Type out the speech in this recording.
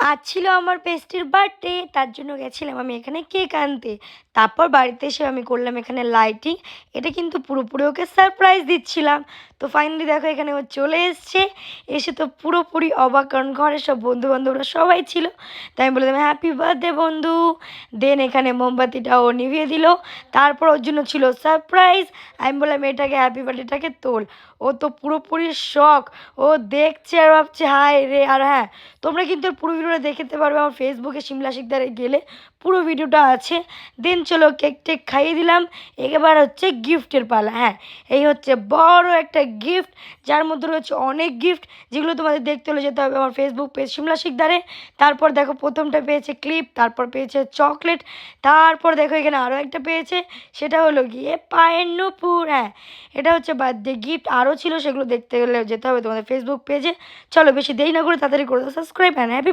আজ ছিল আমার বেস্টির বার্থডে, তার জন্য গেছিলাম আমি এখানে কেক আনতে। তারপর বাড়িতে এসে আমি করলাম এখানে লাইটিং। এটা কিন্তু পুরোপুরি ওকে সারপ্রাইজ দিচ্ছিলাম। তো ফাইনালি দেখো এখানে ও চলে এসছে। এসে তো পুরোপুরি অবাক, কারণ ঘরের সব বন্ধু-বান্ধবরা সবাই ছিল। তাই আমি বললাম হ্যাপি বার্থডে বন্ধু। দেন এখানে মোমবাতিটা ও নিভিয়ে দিল। তারপর ওর জন্য ছিল সারপ্রাইজ। আমি বললাম এটাকে হ্যাপি বার্থডেটাকে তোল। ও তো পুরোপুরি শক। ও দেখছে আর ভাবছে হায় রে! আর হ্যাঁ, তোমরা কিন্তু এর পুরো ভিডিওটা দেখতে পারবে আমার ফেসবুকে শিমলা শিকদারে গেলে পুরো ভিডিওটা আছে। দেন চলো কেক টেক খাইয়ে দিলাম। এবার হচ্ছে গিফটের পালা। হ্যাঁ, এই হচ্ছে বড় একটা গিফট, যার মধ্যে রয়েছে অনেক গিফট, যেগুলো তোমাদের দেখতে হলে যেতে হবে আমার ফেসবুক পেজ শিমলা শিকদারে। তারপর দেখো প্রথমটা পেয়েছে ক্লিপ, তারপর পেয়েছে চকলেট, তারপর দেখো এখানে আরও একটা পেয়েছে, সেটা হলো গিয়ে পায়ের নূপুর। হ্যাঁ, এটা হচ্ছে বার্থডে গিফট। আরও ছিল, সেগুলো দেখতে গেলে যেতে হবে তোমাদের ফেসবুক পেজে। চলো বেশি দেরি না করে তাড়াতাড়ি করে দাও সাবস্ক্রাইব। And happy